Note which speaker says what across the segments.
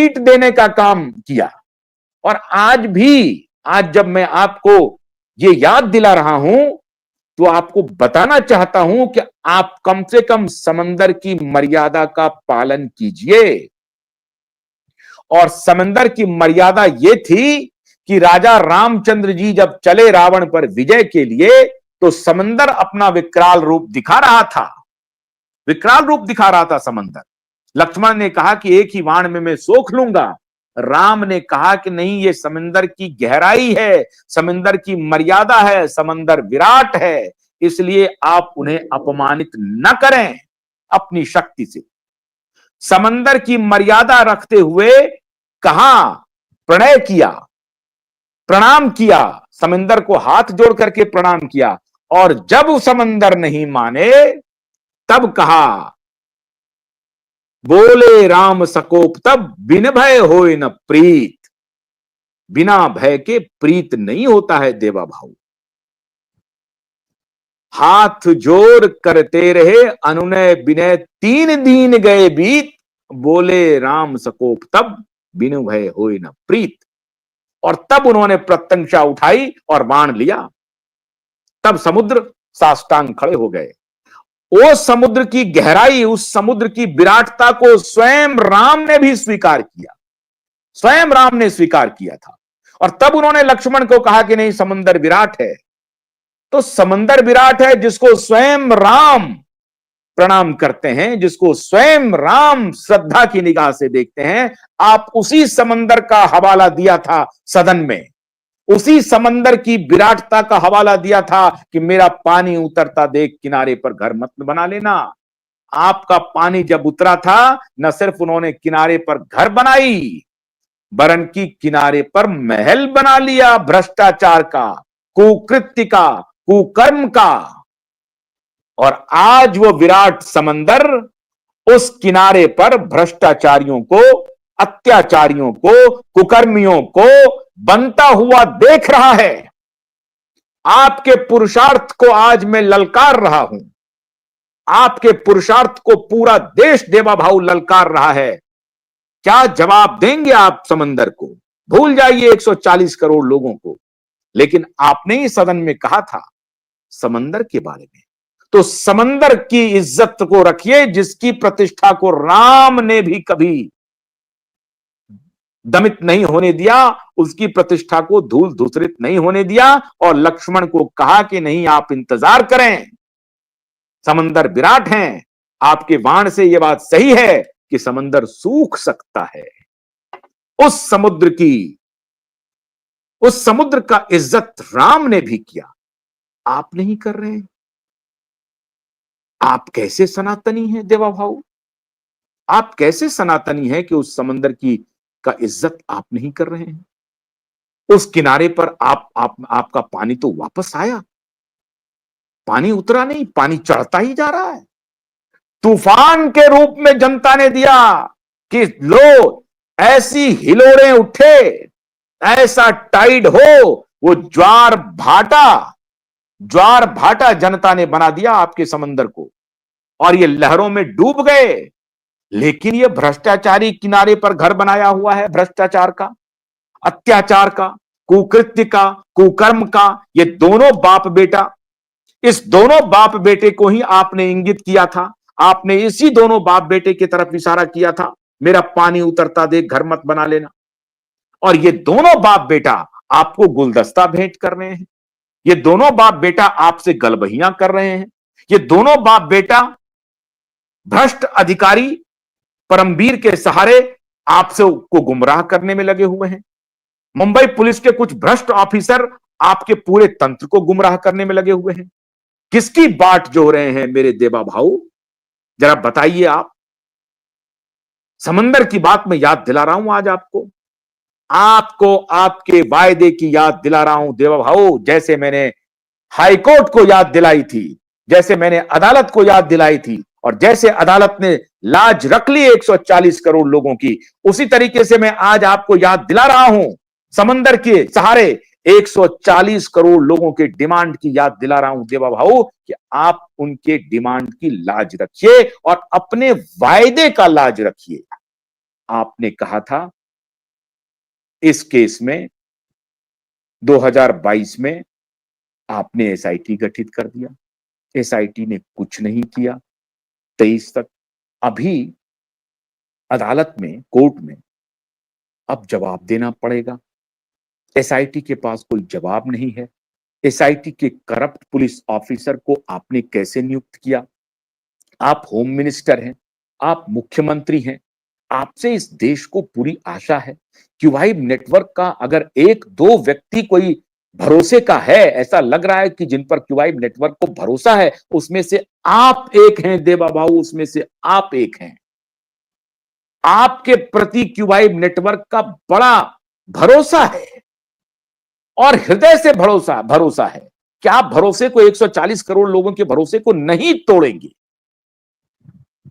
Speaker 1: पीट देने का काम किया। और आज भी, आज जब मैं आपको ये याद दिला रहा हूं तो आपको बताना चाहता हूं कि आप कम से कम समंदर की मर्यादा का पालन कीजिए। और समंदर की मर्यादा यह थी कि राजा रामचंद्र जी जब चले रावण पर विजय के लिए तो समंदर अपना विकराल रूप दिखा रहा था, विकराल रूप दिखा रहा था समंदर। लक्ष्मण ने कहा कि एक ही बाण में मैं सोख लूंगा। राम ने कहा कि नहीं, ये समंदर की गहराई है, समंदर की मर्यादा है, समंदर विराट है, इसलिए आप उन्हें अपमानित न करें अपनी शक्ति से। समंदर की मर्यादा रखते हुए कहा, प्रणय किया, प्रणाम किया, समंदर को हाथ जोड़ करके प्रणाम किया। और जब समंदर नहीं माने तब कहा, बोले राम सकोप तब बिन भय होए न प्रीत। बिना भय के प्रीत नहीं होता है देवा भाऊ। हाथ जोड़ करते रहे अनुनय विनय 3 दिन गए बीत। बोले राम सकोप तब बिनु भय होए न प्रीत। और तब उन्होंने प्रत्यंचा उठाई और बाण लिया। तब समुद्र साष्टांग खड़े हो गए। उस समुद्र की गहराई, उस समुद्र की विराटता को स्वयं राम ने भी स्वीकार किया, स्वयं राम ने स्वीकार किया था। और तब उन्होंने लक्ष्मण को कहा कि नहीं, समंदर विराट है। तो समंदर विराट है जिसको स्वयं राम प्रणाम करते हैं, जिसको स्वयं राम श्रद्धा की निगाह से देखते हैं। आप उसी समंदर का हवाला दिया था सदन में, उसी समंदर की विराटता का हवाला दिया था कि मेरा पानी उतरता देख किनारे पर घर मत बना लेना। आपका पानी जब उतरा था, न सिर्फ उन्होंने किनारे पर घर बनाई, वरन की किनारे पर महल बना लिया, भ्रष्टाचार का, कुकृत्य का, कुकर्म का। और आज वो विराट समंदर उस किनारे पर भ्रष्टाचारियों को, अत्याचारियों को, कुकर्मियों को बनता हुआ देख रहा है। आपके पुरुषार्थ को आज मैं ललकार रहा हूं, आपके पुरुषार्थ को पूरा देश देवा भाऊ ललकार रहा है। क्या जवाब देंगे आप समंदर को? भूल जाइए 140 करोड़ लोगों को। लेकिन आपने ही सदन में कहा था समंदर के बारे में, तो समंदर की इज्जत को रखिए, जिसकी प्रतिष्ठा को राम ने भी कभी दमित नहीं होने दिया, उसकी प्रतिष्ठा को धूल धूसरित नहीं होने दिया। और लक्ष्मण को कहा कि नहीं, आप इंतजार करें, समंदर विराट हैं। आपके बाण से यह बात सही है कि समंदर सूख सकता है। उस समुद्र का इज्जत राम ने भी किया, आप नहीं कर रहे हैं। आप कैसे सनातनी हैं देवा भाऊ? आप कैसे सनातनी हैं कि उस समंदर का इज्जत आप नहीं कर रहे हैं? उस किनारे पर आपका पानी तो वापस आया, पानी उतरा नहीं, पानी चढ़ता ही जा रहा है। तूफान के रूप में जनता ने दिया कि लो, ऐसी हिलोरें उठे, ऐसा टाइड हो, वो ज्वार भाटा जनता ने बना दिया आपके समंदर को, और ये लहरों में डूब गए। लेकिन ये भ्रष्टाचारी किनारे पर घर बनाया हुआ है, भ्रष्टाचार का, अत्याचार का, कुकृत्य का, कुकर्म का। ये दोनों बाप बेटा, इस दोनों बाप बेटे को ही आपने इंगित किया था। आपने इसी दोनों बाप बेटे की तरफ इशारा किया था, मेरा पानी उतरता देख घर मत बना लेना। और ये दोनों बाप बेटा आपको गुलदस्ता भेंट कर रहे हैं, ये दोनों बाप बेटा आपसे गलबहियां कर रहे हैं, ये दोनों बाप बेटा भ्रष्ट अधिकारी परमवीर के सहारे आपसे को गुमराह करने में लगे हुए हैं। मुंबई पुलिस के कुछ भ्रष्ट ऑफिसर आपके पूरे तंत्र को गुमराह करने में लगे हुए हैं। किसकी बाट जो रहे हैं मेरे देवा भाऊ? जरा बताइए आप। समंदर की बात मैं याद दिला रहा हूं आज आपको आपके वायदे की याद दिला रहा हूं देवा भाऊ। जैसे मैंने हाईकोर्ट को याद दिलाई थी, जैसे मैंने अदालत को याद दिलाई थी, और जैसे अदालत ने लाज रख ली 140 करोड़ लोगों की, उसी तरीके से मैं आज आपको याद दिला रहा हूं समंदर के सहारे 140 करोड़ लोगों के डिमांड की याद दिला रहा हूं देवा भाऊ कि आप उनके डिमांड की लाज रखिए और अपने वायदे का लाज रखिए। आपने कहा था इस केस में 2022 में आपने एसआईटी गठित कर दिया, एसआईटी ने कुछ नहीं किया 23 तक। अभी अदालत में, कोर्ट में अब जवाब देना पड़ेगा। एसआईटी के पास कोई जवाब नहीं है। एसआईटी के करप्ट पुलिस ऑफिसर को आपने कैसे नियुक्त किया? आप होम मिनिस्टर हैं, आप मुख्यमंत्री हैं, आपसे इस देश को पूरी आशा है। क्यूबाइब नेटवर्क का अगर एक दो व्यक्ति कोई भरोसे का है, ऐसा लग रहा है कि जिन पर क्यूबाइब नेटवर्क को भरोसा है, उसमें से आप एक हैं देवा भाऊ, उसमें से आप एक हैं। आपके प्रति क्यूबाइब नेटवर्क का बड़ा भरोसा है और हृदय से भरोसा है कि आप भरोसे को 140 करोड़ लोगों के भरोसे को नहीं तोड़ेंगे।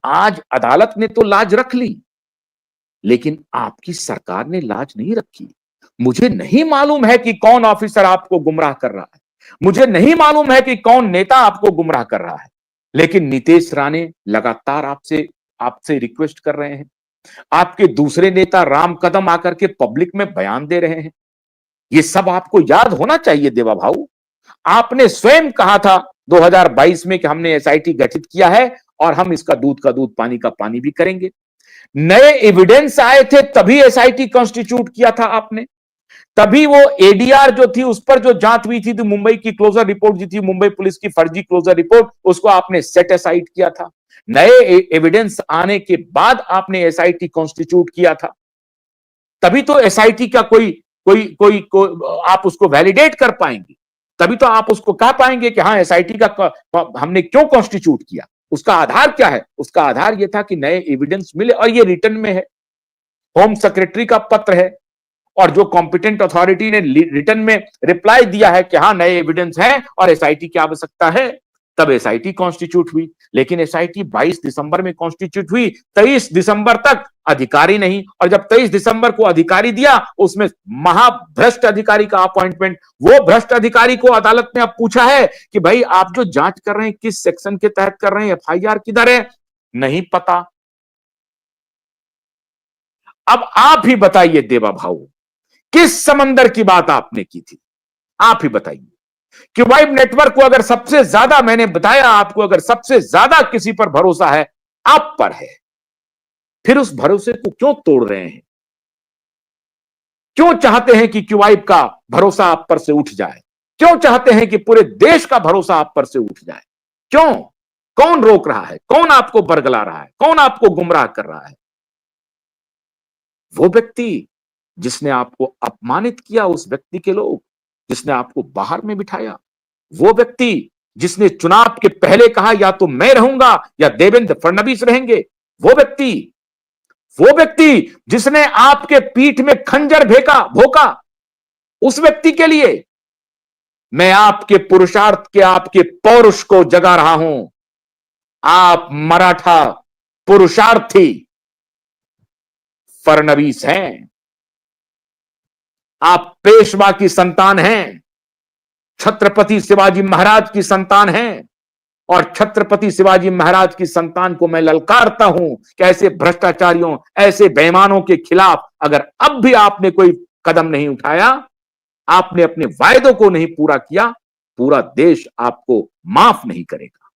Speaker 1: आज अदालत ने तो लाज रख ली, लेकिन आपकी सरकार ने लाज नहीं रखी। मुझे नहीं मालूम है कि कौन ऑफिसर आपको गुमराह कर रहा है, मुझे नहीं मालूम है कि कौन नेता आपको गुमराह कर रहा है, लेकिन नीतीश राणे लगातार आपसे रिक्वेस्ट कर रहे हैं। आपके दूसरे नेता राम कदम आकर के पब्लिक में बयान दे रहे हैं। ये सब आपको याद होना चाहिए देवा भाऊ। आपने स्वयं कहा था 2022 में कि हमने एसआईटी गठित किया है और हम इसका दूध का दूध, पानी का पानी भी करेंगे। नए एविडेंस आए थे तभी एसआईटी कॉन्स्टिट्यूट किया था आपने। तभी वो एडीआर जो थी उस पर जो जांच हुई थी, तो मुंबई की क्लोजर रिपोर्ट जो थी, मुंबई पुलिस की फर्जी क्लोजर रिपोर्ट, उसको आपने सेट असाइड किया था। नए एविडेंस आने के बाद आपने एसआईटी कॉन्स्टिट्यूट किया था। तभी तो एसआईटी का कोई आप उसको वैलिडेट कर पाएंगे, तभी तो आप उसको कह पाएंगे कि हाँ एसआईटी का हमने क्यों कॉन्स्टिट्यूट किया। उसका आधार क्या है? उसका आधार यह था कि नए एविडेंस मिले, और ये रिटर्न में है, होम सेक्रेटरी का पत्र है, और जो कॉम्पिटेंट अथॉरिटी ने रिटर्न में रिप्लाई दिया है कि हाँ नए एविडेंस है और एसआईटी की आवश्यकता है, तब एसआईटी कॉन्स्टिट्यूट हुई। लेकिन एसआईटी 22 दिसंबर में कॉन्स्टिट्यूट हुई, 23 दिसंबर तक अधिकारी नहीं, और जब 23 दिसंबर को अधिकारी दिया, उसमें महाभ्रष्ट अधिकारी का अपॉइंटमेंट। वो भ्रष्ट अधिकारी को अदालत ने अब पूछा है कि भाई आप जो जांच कर रहे हैं किस सेक्शन के तहत कर रहे हैं, एफआईआर किधर है? नहीं पता। अब आप ही बताइए देवा भाऊ, किस समंदर की बात आपने की थी? आप ही बताइए। क्यूबाइब नेटवर्क को अगर सबसे ज्यादा, मैंने बताया आपको, अगर सबसे ज्यादा किसी पर भरोसा है, आप पर है, फिर उस भरोसे को क्यों तोड़ रहे हैं? क्यों चाहते हैं कि क्यूबाइब का भरोसा आप पर से उठ जाए? क्यों चाहते हैं कि पूरे देश का भरोसा आप पर से उठ जाए? क्यों? कौन रोक रहा है? कौन आपको बरगला रहा है? कौन आपको गुमराह कर रहा है? वो व्यक्ति जिसने आपको अपमानित किया, उस व्यक्ति के लोग जिसने आपको बाहर में बिठाया, वो व्यक्ति जिसने चुनाव के पहले कहा या तो मैं रहूंगा या देवेंद्र फडणवीस रहेंगे, वो व्यक्ति जिसने आपके पीठ में खंजर भोंका, उस व्यक्ति के लिए मैं आपके पुरुषार्थ के, आपके पौरुष को जगा रहा हूं। आप मराठा पुरुषार्थी फडणवीस हैं, आप पेशवा की संतान हैं, छत्रपति शिवाजी महाराज की संतान हैं, और छत्रपति शिवाजी महाराज की संतान को मैं ललकारता हूं कि ऐसे भ्रष्टाचारियों, ऐसे बेईमानों के खिलाफ अगर अब भी आपने कोई कदम नहीं उठाया, आपने अपने वायदों को नहीं पूरा किया, पूरा देश आपको माफ नहीं करेगा।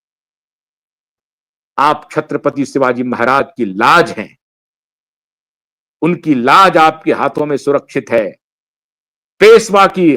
Speaker 1: आप छत्रपति शिवाजी महाराज की लाज हैं, उनकी लाज आपके हाथों में सुरक्षित है। पेशवा की